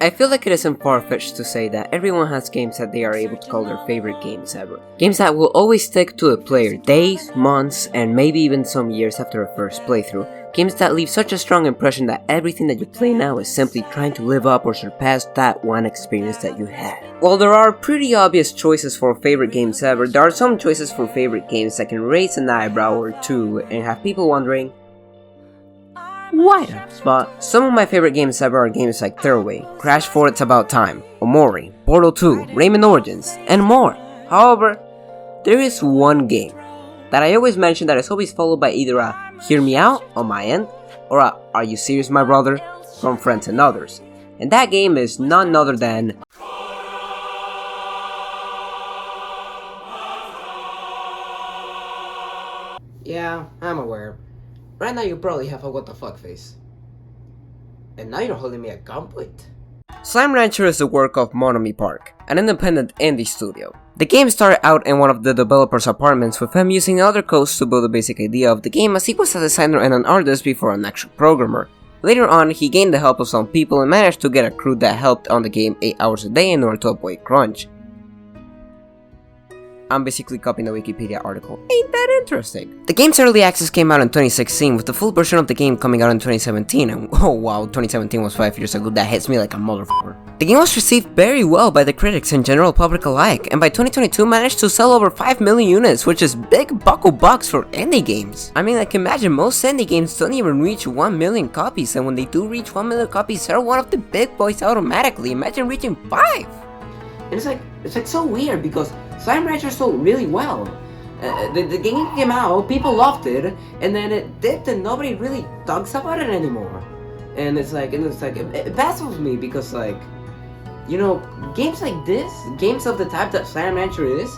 I feel like it isn't far-fetched to say that everyone has games that they are able to call their favorite games ever. Games that will always stick to a player days, months, and maybe even some years after a first playthrough. Games that leave such a strong impression that everything that you play now is simply trying to live up or surpass that one experience that you had. While there are pretty obvious choices for favorite games ever, there are some choices for favorite games that can raise an eyebrow or two and have people wondering, why not? But some of my favorite games ever are games like Throwaway, Crash 4 It's About Time, Omori, Portal 2, Rayman Origins, and more. However, there is one game that I always mention that is always followed by either a hear me out on my end, or a are you serious my brother from friends and others. And that game is none other than Yeah, I'm aware. Right now you probably have a what the fuck face. And now you're holding me at gunpoint. Slime Rancher is the work of Monomi Park, an independent indie studio. The game started out in one of the developer's apartments with him using other codes to build the basic idea of the game, as he was a designer and an artist before an actual programmer. Later on, he gained the help of some people and managed to get a crew that helped on the game 8 hours a day in order to avoid crunch. I'm basically copying the Wikipedia article. Ain't that interesting? The game's early access came out in 2016, with the full version of the game coming out in 2017, and oh wow, 2017 was 5 years ago, that hits me like a motherfucker. The game was received very well by the critics and general public alike, and by 2022 managed to sell over 5 million units, which is big buckle bucks for indie games. I mean, like, imagine most indie games don't even reach 1 million copies, and when they do reach 1 million copies, they're one of the big boys automatically. Imagine reaching 5! And it's like so weird because Slime Rancher sold really well. The game came out, people loved it, and then it dipped and nobody really talks about it anymore. And it baffles me because, like, you know, games like this, games of the type that Slime Rancher is,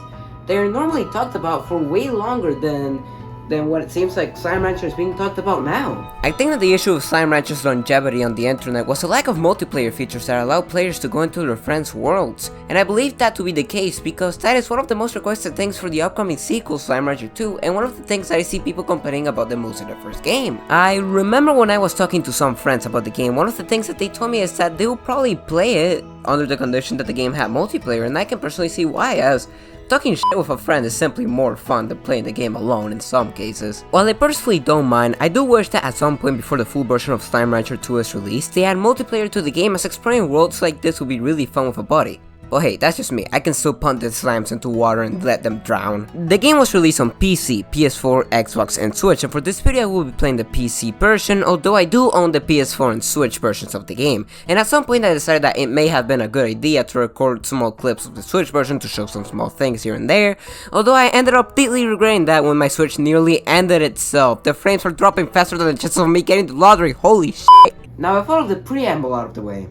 they're normally talked about for way longer than what it seems like Slime Rancher is being talked about now. I think that the issue of Slime Rancher's longevity on the internet was a lack of multiplayer features that allow players to go into their friends' worlds, and I believe that to be the case because that is one of the most requested things for the upcoming sequel Slime Rancher 2, and one of the things that I see people complaining about the most in the first game. I remember when I was talking to some friends about the game, one of the things that they told me is that they will probably play it under the condition that the game had multiplayer, and I can personally see why, as talking shit with a friend is simply more fun than playing the game alone in some cases. While I personally don't mind, I do wish that at some point before the full version of Slime Rancher 2 is released, they add multiplayer to the game, as exploring worlds like this would be really fun with a buddy. But hey, that's just me, I can still punt the slimes into water and let them drown. The game was released on PC, PS4, Xbox, and Switch, and for this video I will be playing the PC version, although I do own the PS4 and Switch versions of the game. And at some point I decided that it may have been a good idea to record small clips of the Switch version to show some small things here and there, although I ended up deeply regretting that when my Switch nearly ended itself. The frames were dropping faster than the chances of me getting the lottery, holy shit. Now with all of the preamble out of the way,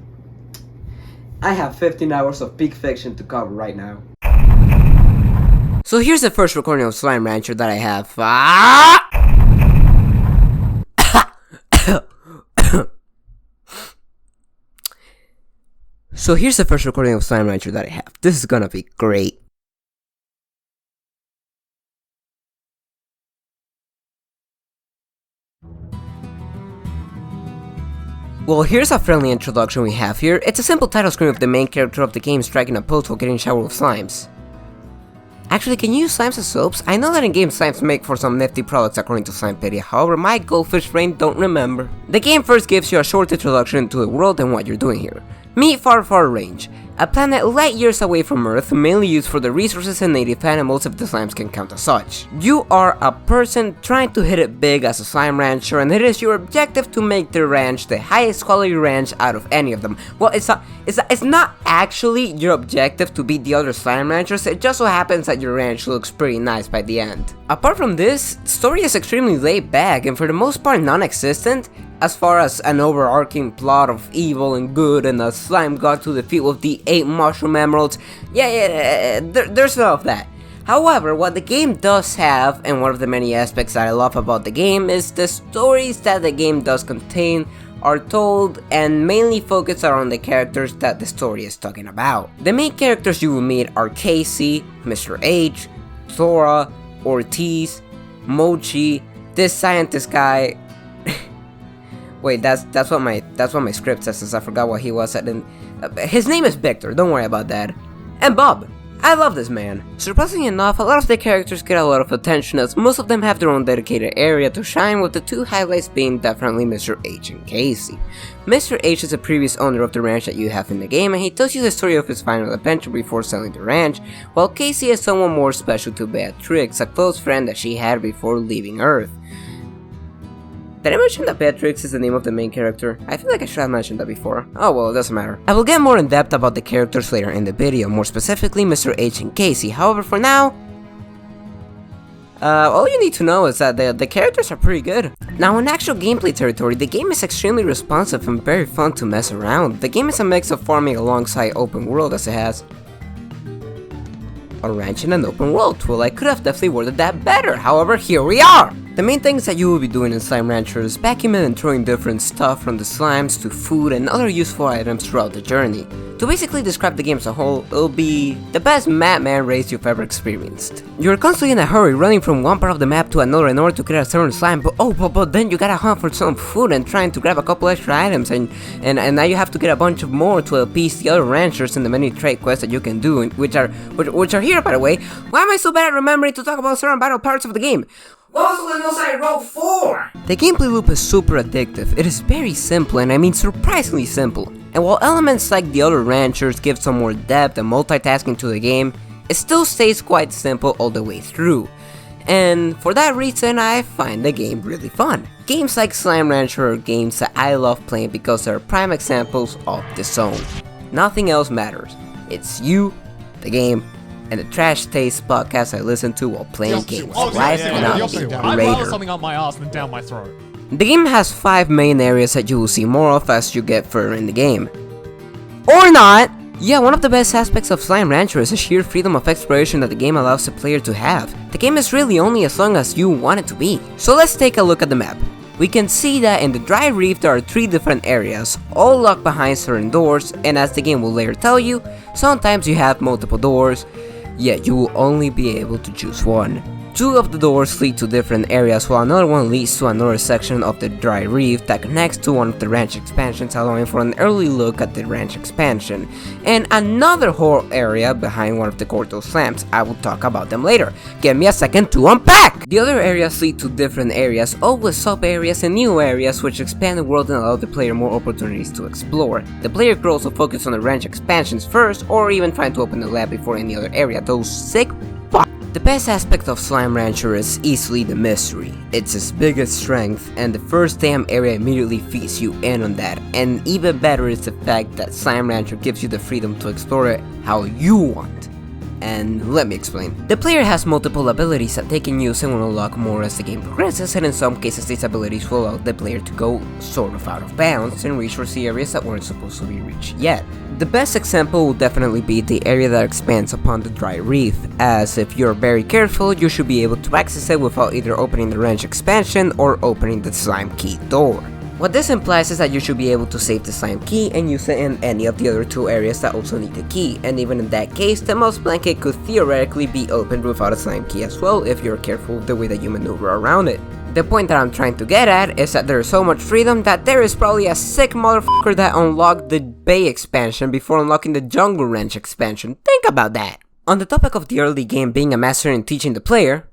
I have 15 hours of peak fiction to cover right now. So here's the first recording of Slime Rancher that I have. So here's the first recording of Slime Rancher that I have. This is gonna be great. Well, here's a friendly introduction we have here. It's a simple title screen with the main character of the game striking a pose while getting showered with slimes. Actually, can you use slimes as soaps? I know that in game slimes make for some nifty products according to Slimepedia, however my goldfish brain don't remember. The game first gives you a short introduction into the world and what you're doing here. Meet Far Far Range, a planet light years away from Earth, mainly used for the resources and native animals if the slimes can count as such. You are a person trying to hit it big as a slime rancher, and it is your objective to make the ranch the highest quality ranch out of any of them. Well, it's not actually your objective to beat the other slime ranchers, it just so happens that your ranch looks pretty nice by the end. Apart from this, the story is extremely laid back and for the most part non-existent, as far as an overarching plot of evil and good and a slime god to defeat with the 8 mushroom emeralds. There's none of that. However, what the game does have, and one of the many aspects that I love about the game, is the stories that the game does contain are told and mainly focus around the characters that the story is talking about. The main characters you will meet are Casey, Mr. H, Thora, Ortiz, Mochi, this scientist guy. Wait, that's what my script says, since I forgot what he was. His name is Victor, don't worry about that. And Bob. I love this man. Surprisingly enough, a lot of the characters get a lot of attention, as most of them have their own dedicated area to shine, with the two highlights being definitely Mr. H and Casey. Mr. H is a previous owner of the ranch that you have in the game, and he tells you the story of his final adventure before selling the ranch, while Casey is someone more special to Beatrix, a close friend that she had before leaving Earth. Did I mention that Beatrix is the name of the main character? I feel like I should have mentioned that before. Oh well, it doesn't matter. I will get more in depth about the characters later in the video, more specifically Mr. H and Casey. However, for now, all you need to know is that the characters are pretty good. Now, in actual gameplay territory, the game is extremely responsive and very fun to mess around. The game is a mix of farming alongside open world, as it has a ranch and an open world. Well, I could have definitely worded that better. However, here we are! The main things that you will be doing in Slime Rancher is vacuuming and throwing different stuff from the slimes to food and other useful items throughout the journey. To basically describe the game as a whole, it'll be the best Madman race you've ever experienced. You're constantly in a hurry, running from one part of the map to another in order to get a certain slime, but then you gotta hunt for some food and trying to grab a couple extra items, and now you have to get a bunch of more to appease the other ranchers in the many trade quests that you can do, which are here, by the way. Why am I so bad at remembering to talk about certain battle parts of the game? What was the most I rolled for? The gameplay loop is super addictive. It is very simple, and I mean surprisingly simple. And while elements like the other ranchers give some more depth and multitasking to the game, it still stays quite simple all the way through. And for that reason, I find the game really fun. Games like Slime Rancher are games that I love playing because they're prime examples of the zone. Nothing else matters. It's you, the game, and the Trash Taste podcast I listen to while playing games. Life cannot be I'd rather greater. something up my ass than down my throat. The game has 5 main areas that you will see more of as you get further in the game. Or not! Yeah, one of the best aspects of Slime Rancher is the sheer freedom of exploration that the game allows the player to have. The game is really only as long as you want it to be. So let's take a look at the map. We can see that in the Dry Reef there are 3 different areas, all locked behind certain doors, and as the game will later tell you, sometimes you have multiple doors, yet you will only be able to choose one. 2 of the doors lead to different areas, while another one leads to another section of the Dry Reef that connects to one of the ranch expansions, allowing for an early look at the ranch expansion, and another whole area behind one of the Corto slams. I will talk about them later. Give me a second to unpack! The other areas lead to different areas, all with sub-areas and new areas which expand the world and allow the player more opportunities to explore. The player could also focus on the ranch expansions first, or even try to open the lab before any other area. Those sick The best aspect of Slime Rancher is easily the mystery. It's its biggest strength, and the first damn area immediately feeds you in on that. And even better is the fact that Slime Rancher gives you the freedom to explore it how you want. And let me explain. The player has multiple abilities that they can use and will unlock more as the game progresses, and in some cases these abilities will allow the player to go sort of out of bounds and reach or see areas that weren't supposed to be reached yet. The best example will definitely be the area that expands upon the Dry Reef, as if you're very careful you should be able to access it without either opening the ranch expansion or opening the slime key door. What this implies is that you should be able to save the slime key and use it in any of the other 2 areas that also need the key, and even in that case, the mouse blanket could theoretically be opened without a slime key as well if you're careful with the way that you maneuver around it. The point that I'm trying to get at is that there is so much freedom that there is probably a sick motherfucker that unlocked the Bay expansion before unlocking the Jungle Ranch expansion. Think about that! On the topic of the early game being a master in teaching the player,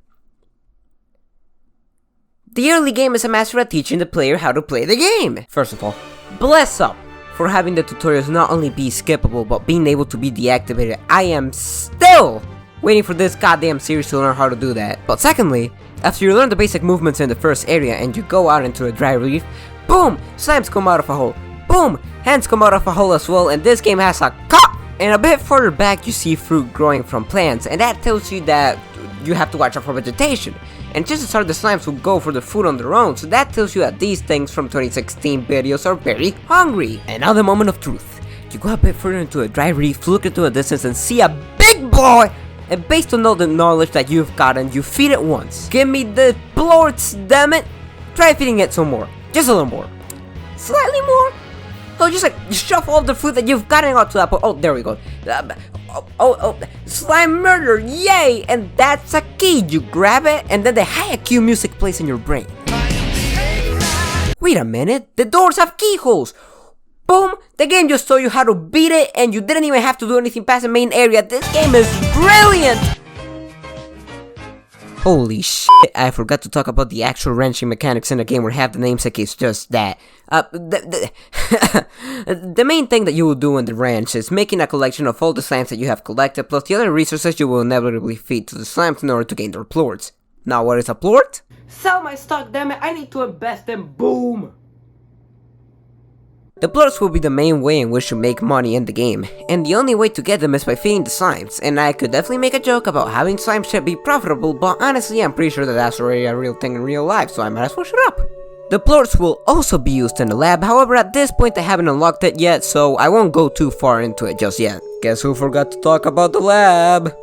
the early game is a master at teaching the player how to play the game! First of all, bless up for having the tutorials not only be skippable but being able to be deactivated. I am still waiting for this goddamn series to learn how to do that. But secondly, after you learn the basic movements in the first area and you go out into the Dry Reef, boom! Slimes come out of a hole. Boom! Hands come out of a hole as well, and this game has a cup! And a bit further back you see fruit growing from plants, and that tells you that you have to watch out for vegetation. And just to start, the slimes will go for the food on their own, so that tells you that these things from 2016 videos are very hungry. And now the moment of truth. You go a bit further into a Dry Reef, look into a distance and see a big boy, and based on all the knowledge that you've gotten, you feed it once. Give me the plorts, damn it! Try feeding it some more. Just a little more. Slightly more? Oh, just shove all the food that you've gotten onto that point. Oh, there we go. Slime murder, yay! And that's a key. You grab it, and then the high IQ music plays in your brain. Wait a minute, the doors have keyholes! Boom! The game just told you how to beat it, and you didn't even have to do anything past the main area. This game is brilliant! Holy shit, I forgot to talk about the actual wrenching mechanics in the game where half the namesake is just that. The main thing that you will do in the wrench is making a collection of all the slimes that you have collected, plus the other resources you will inevitably feed to the slimes in order to gain their plorts. Now what is a plort? Sell my stock, damn it! I need to invest in boom! The plorts will be the main way in which you make money in the game, and the only way to get them is by feeding the slimes, and I could definitely make a joke about having slime shit be profitable, but honestly I'm pretty sure that that's already a real thing in real life, so I might as well shut up. The plorts will also be used in the lab, however at this point I haven't unlocked it yet, so I won't go too far into it just yet. Guess who forgot to talk about the lab?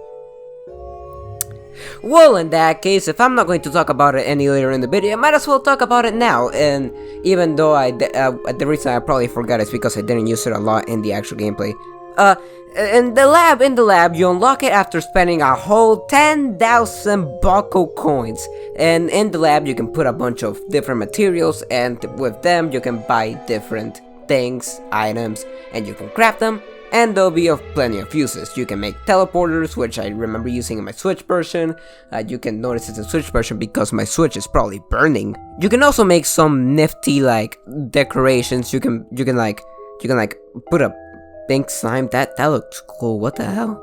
Well, in that case, if I'm not going to talk about it any later in the video, I might as well talk about it now, and even though the reason I probably forgot is because I didn't use it a lot in the actual gameplay. In the lab, you unlock it after spending a whole 10,000 Bako coins, and in the lab you can put a bunch of different materials, and with them you can buy different things, items, and you can craft them. And they'll be of plenty of uses. You can make teleporters, which I remember using in my Switch version. You can notice it's a Switch version because my Switch is probably burning. You can also make some nifty like decorations. You can put a pink slime. That looks cool. What the hell?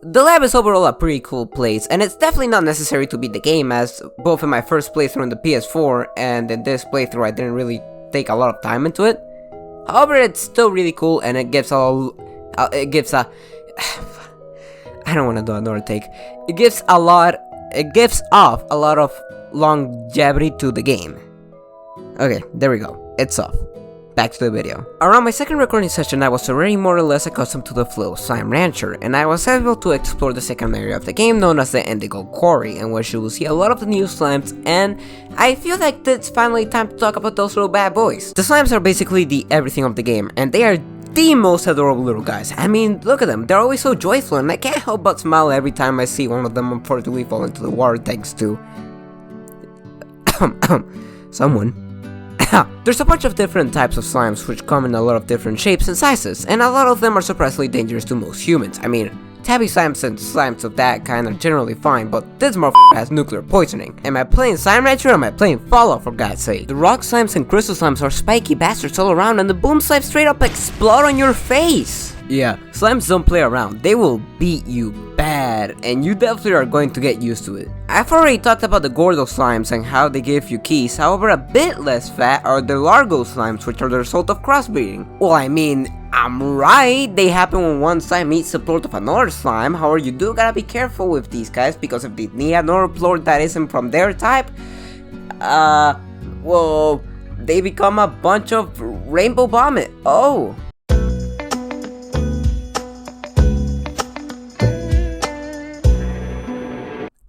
The lab is overall a pretty cool place, and it's definitely not necessary to beat the game, as both in my first playthrough in the PS4 and in this playthrough I didn't really take a lot of time into it. However, it's still really cool, and it gives I don't want to do another take. It gives off a lot of longevity to the game. Okay, there we go. It's off. Back to the video. Around my second recording session, I was already more or less accustomed to the flow of Slime Rancher, and I was able to explore the second area of the game known as the Indigo Quarry, in which you will see a lot of the new slimes, and I feel like it's finally time to talk about those little bad boys. The slimes are basically the everything of the game, and they are the most adorable little guys. I mean, look at them, they're always so joyful, and I can't help but smile every time I see one of them unfortunately fall into the water thanks to someone. There's a bunch of different types of slimes which come in a lot of different shapes and sizes, and a lot of them are surprisingly dangerous to most humans. I mean, tabby slimes and slimes of that kind are generally fine, but this motherfucker has nuclear poisoning. Am I playing Slime Rancher or am I playing Fallout, for God's sake? The rock slimes and crystal slimes are spiky bastards all around, and the boom slimes straight up explode on your face. Yeah, slimes don't play around, they will beat you bad, and you definitely are going to get used to it. I've already talked about the Gordo slimes and how they give you keys, however a bit less fat are the Largo slimes, which are the result of crossbreeding. Well, I mean, I'm right, they happen when one slime eats the plort of another slime, however you do gotta be careful with these guys, because if they need another plort that isn't from their type, well, they become a bunch of rainbow vomit. Oh.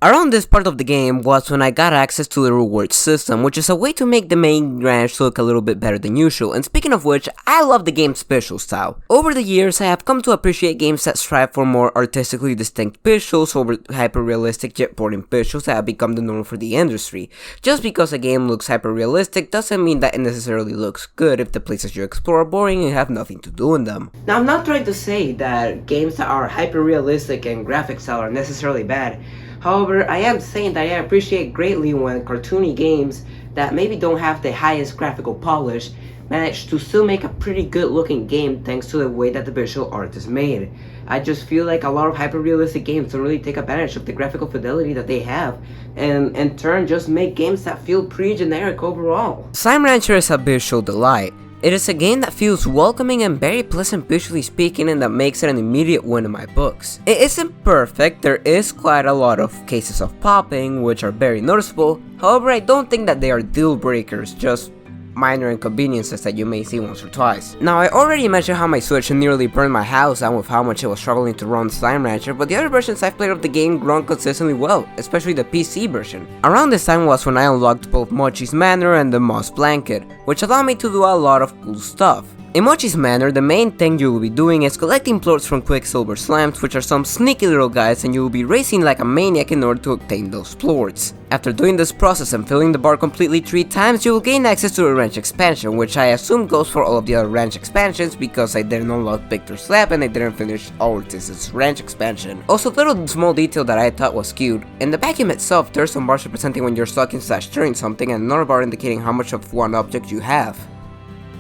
Around this part of the game was when I got access to the reward system, which is a way to make the main ranch look a little bit better than usual, and speaking of which, I love the game's visual style. Over the years, I have come to appreciate games that strive for more artistically distinct visuals over hyper-realistic jet boarding visuals that have become the norm for the industry. Just because a game looks hyper-realistic doesn't mean that it necessarily looks good if the places you explore are boring and have nothing to do in them. Now, I'm not trying to say that games that are hyper-realistic and graphic style are necessarily bad. However, I am saying that I appreciate greatly when cartoony games that maybe don't have the highest graphical polish manage to still make a pretty good looking game thanks to the way that the visual art is made. I just feel like a lot of hyper-realistic games don't really take advantage of the graphical fidelity that they have, and in turn just make games that feel pretty generic overall. Slime Rancher is a visual delight. It is a game that feels welcoming and very pleasant visually speaking, and that makes it an immediate win in my books. It isn't perfect, there is quite a lot of cases of popping, which are very noticeable, however I don't think that they are deal breakers, just minor inconveniences that you may see once or twice. Now, I already mentioned how my Switch nearly burned my house down with how much it was struggling to run Slime Rancher, but the other versions I've played of the game run consistently well, especially the PC version. Around this time was when I unlocked both Mochi's Manor and the Moss Blanket, which allowed me to do a lot of cool stuff. In Mochi's Manor, the main thing you will be doing is collecting plorts from Quicksilver Slimes, which are some sneaky little guys, and you will be racing like a maniac in order to obtain those plorts. After doing this process and filling the bar completely 3 times, you will gain access to a ranch expansion, which I assume goes for all of the other ranch expansions because I didn't unlock Victor's Lab and I didn't finish Ortis's ranch expansion. Also, little small detail that I thought was cute. In the vacuum itself, there's some bars representing when you're /stirring something and another bar indicating how much of one object you have.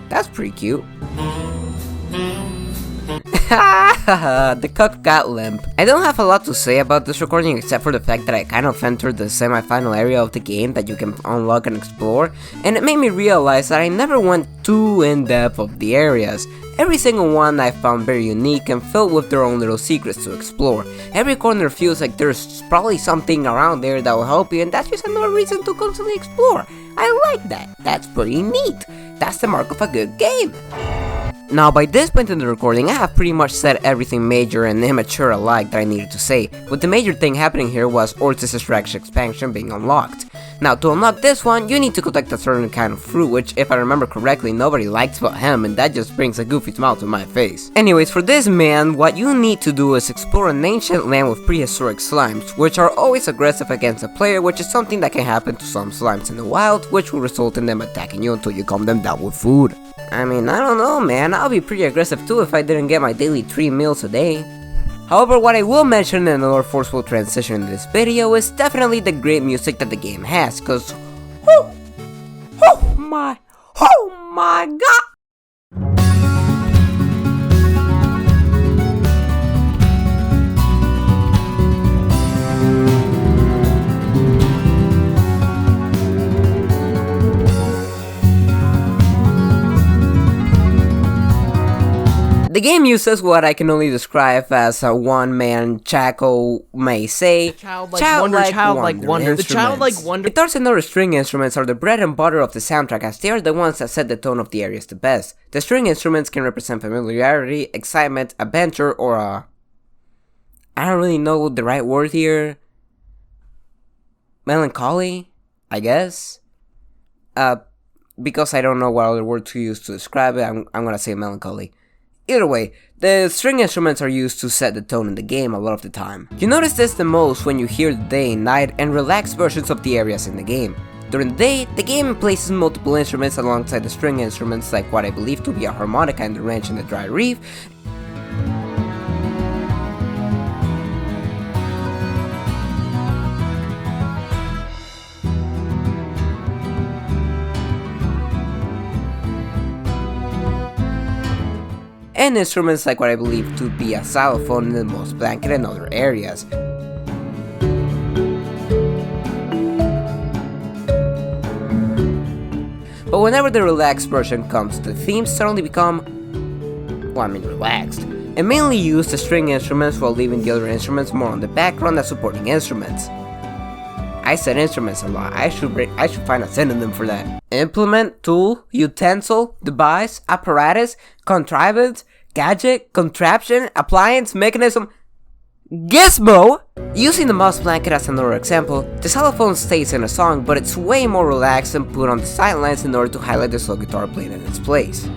That's pretty cute. The cock got limp. I don't have a lot to say about this recording except for the fact that I kind of entered the semi-final area of the game that you can unlock and explore, and it made me realize that I never went too in-depth of the areas. Every single one I found very unique and filled with their own little secrets to explore. Every corner feels like there's probably something around there that will help you, and that's just another reason to constantly explore. I like that. That's pretty neat. That's the mark of a good game. Now, by this point in the recording, I have pretty much said everything major and immature alike that I needed to say, but the major thing happening here was Ortis's ranch expansion being unlocked. Now, to unlock this one, you need to collect a certain kind of fruit, which, if I remember correctly, nobody likes but him, and that just brings a goofy smile to my face. Anyways, for this man, what you need to do is explore an ancient land with prehistoric slimes, which are always aggressive against a player, which is something that can happen to some slimes in the wild, which will result in them attacking you until you calm them down with food. I mean, I don't know, man, I'll be pretty aggressive too if I didn't get my daily 3 meals a day. However, what I will mention in another forceful transition in this video is definitely the great music that the game has, cause oh my god! The game uses what I can only describe as a one-man Chaco may say, childlike wonder. The childlike wonder. Guitars and other string instruments are the bread and butter of the soundtrack, as they are the ones that set the tone of the areas the best. The string instruments can represent familiarity, excitement, adventure, or I don't really know the right word here. Melancholy, I guess. Because I don't know what other word to use to describe it, I'm gonna say melancholy. Either way, the string instruments are used to set the tone in the game a lot of the time. You notice this the most when you hear the day, night, and relaxed versions of the areas in the game. During the day, the game places multiple instruments alongside the string instruments like what I believe to be a harmonica in the wrench and the dry reef, and instruments like what I believe to be a xylophone in the Moss Blanket and other areas. But whenever the relaxed version comes, the themes suddenly become, relaxed, and mainly use the string instruments while leaving the other instruments more on the background as supporting instruments. I said instruments a lot. I should find a synonym for that. Implement, tool, utensil, device, apparatus, contrivance, gadget, contraption, appliance, mechanism, gizmo! Using the Moss Blanket as another example, the xylophone stays in a song, but it's way more relaxed and put on the sidelines in order to highlight the slow guitar playing in its place.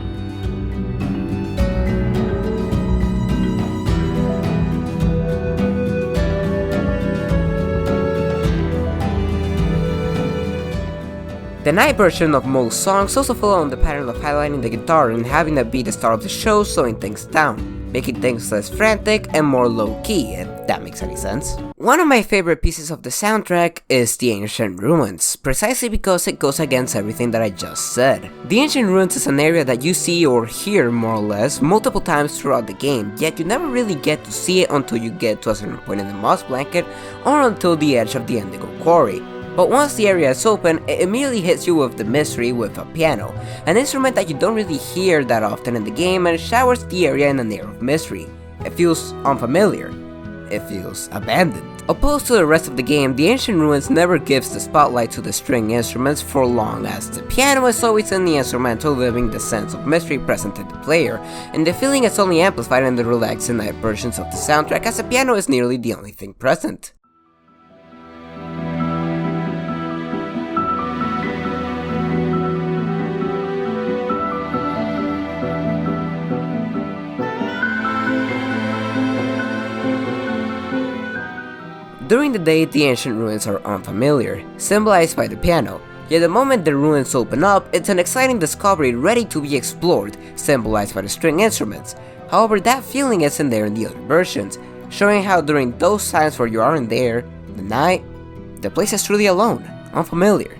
The night version of most songs also follow on the pattern of highlighting the guitar and having that be the start of the show, slowing things down, making things less frantic and more low-key, if that makes any sense. One of my favorite pieces of the soundtrack is the Ancient Ruins, precisely because it goes against everything that I just said. The Ancient Ruins is an area that you see or hear more or less multiple times throughout the game, yet you never really get to see it until you get to a certain point in the Moss Blanket or until the edge of the Indigo Quarry. But once the area is open, it immediately hits you with the mystery with a piano, an instrument that you don't really hear that often in the game and showers the area in an air of mystery. It feels unfamiliar. it feels abandoned. Opposed to the rest of the game, the Ancient Ruins never gives the spotlight to the string instruments for long, as the piano is always in the instrumental, leaving the sense of mystery present in the player, and the feeling is only amplified in the relaxed and night versions of the soundtrack, as the piano is nearly the only thing present. During the day, the ancient ruins are unfamiliar, symbolized by the piano, yet the moment the ruins open up, it's an exciting discovery ready to be explored, symbolized by the string instruments. However, that feeling isn't there in the other versions, showing how during those times where you aren't there, the night, the place is truly alone, unfamiliar,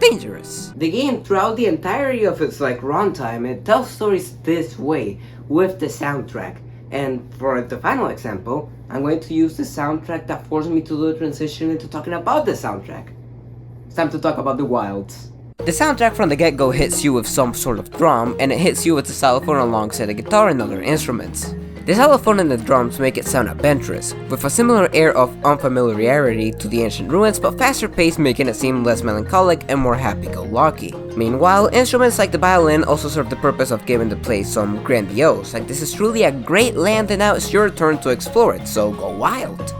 dangerous. The game, throughout the entirety of its runtime, it tells stories this way, with the soundtrack. And for the final example, I'm going to use the soundtrack that forced me to do the transition into talking about the soundtrack. It's time to talk about the wilds. The soundtrack from the get-go hits you with some sort of drum, and it hits you with the xylophone alongside the guitar and other instruments. The xylophone and the drums make it sound adventurous, with a similar air of unfamiliarity to the ancient ruins, but faster paced, making it seem less melancholic and more happy-go-lucky. Meanwhile, instruments like the violin also serve the purpose of giving the place some grandiose, like this is truly a great land and now it's your turn to explore it, so go wild.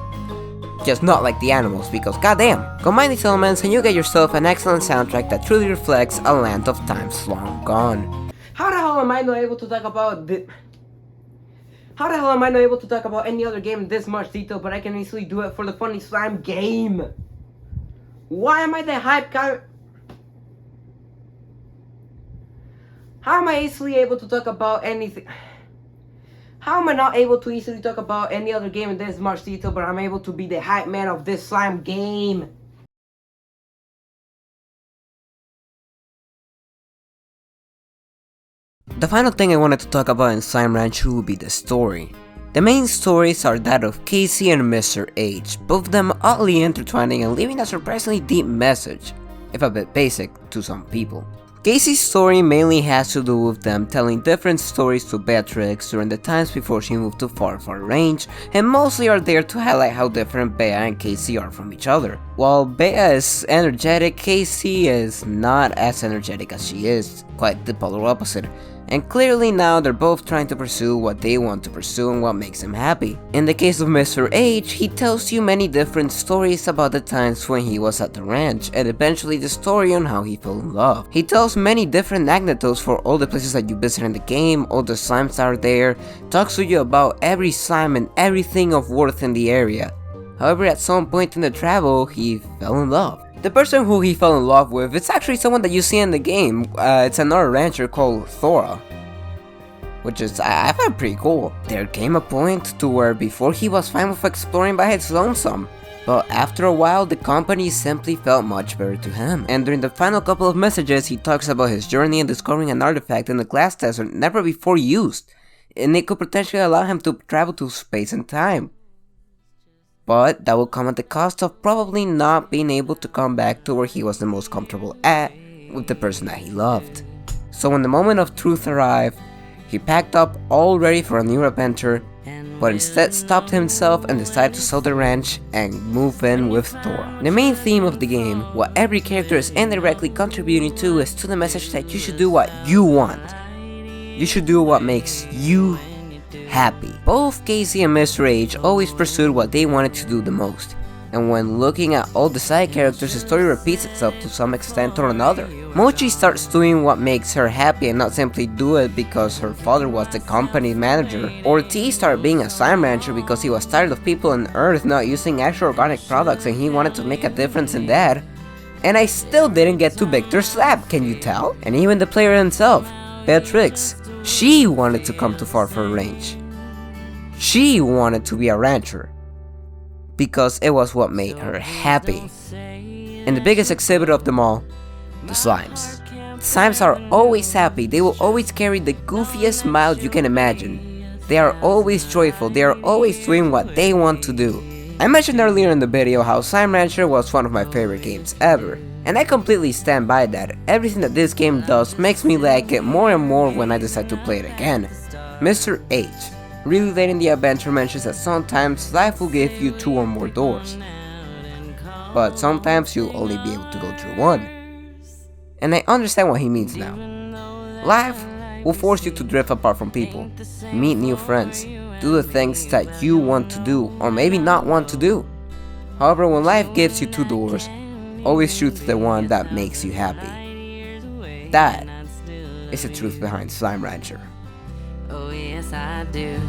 Just not like the animals, because goddamn, combine these elements and you get yourself an excellent soundtrack that truly reflects a land of times long gone. How the hell am I not able to talk about any other game in this much detail, but I can easily do it for the Funny Slime game? Why am I the hype guy? How am I easily able to talk about anything? How am I not able to easily talk about any other game in this much detail, but I'm able to be the hype man of this slime game? The final thing I wanted to talk about in Slime Rancher would be the story. The main stories are that of Casey and Mr. H, both of them oddly intertwining and leaving a surprisingly deep message, if a bit basic to some people. Casey's story mainly has to do with them telling different stories to Beatrix during the times before she moved to Far Range, and mostly are there to highlight how different Bea and Casey are from each other. While Bea is energetic, Casey is not as energetic as she is, quite the polar opposite. And clearly now they're both trying to pursue what they want to pursue and what makes them happy. In the case of Mr. H, he tells you many different stories about the times when he was at the ranch, and eventually the story on how he fell in love. He tells many different anecdotes for all the places that you visit in the game, all the slimes that are there, talks to you about every slime and everything of worth in the area. However, at some point in the travel, he fell in love. The person who he fell in love with, it's actually someone that you see in the game. It's another rancher called Thora, which is, I find pretty cool. There came a point to where before he was fine with exploring by his lonesome, but after a while the company simply felt much better to him. And during the final couple of messages, he talks about his journey in discovering an artifact in the glass desert never before used, and it could potentially allow him to travel to space and time. But that will come at the cost of probably not being able to come back to where he was the most comfortable at, with the person that he loved. So when the moment of truth arrived, he packed up all ready for a new adventure, but instead stopped himself and decided to sell the ranch and move in with Thora. The main theme of the game, what every character is indirectly contributing to, is to the message that you should do what you want. You should do what makes you happy. Both Casey and Mr. H always pursued what they wanted to do the most, and when looking at all the side characters, the story repeats itself to some extent or another. Mochi starts doing what makes her happy and not simply do it because her father was the company manager. Or T started being a slime rancher because he was tired of people on Earth not using actual organic products and he wanted to make a difference in that. And I still didn't get to Victor's slap, can you tell? And even the player himself, Beatrix, she wanted to come to Far Range. She wanted to be a rancher because it was what made her happy. And the biggest exhibit of them all, the slimes. Slimes are always happy. They will always carry the goofiest smile you can imagine. They are always joyful. They are always doing what they want to do. I mentioned earlier in the video how Slime Rancher was one of my favorite games ever, and I completely stand by that. Everything that this game does makes me like it more and more when I decide to play it again. Mr. H. Really late in the adventure mentions that sometimes life will give you 2 or more doors, but sometimes you'll only be able to go through 1. And I understand what he means now. Life will force you to drift apart from people, meet new friends, do the things that you want to do or maybe not want to do. However, when life gives you 2 doors, always choose the one that makes you happy. That is the truth behind Slime Rancher. Oh yes I do.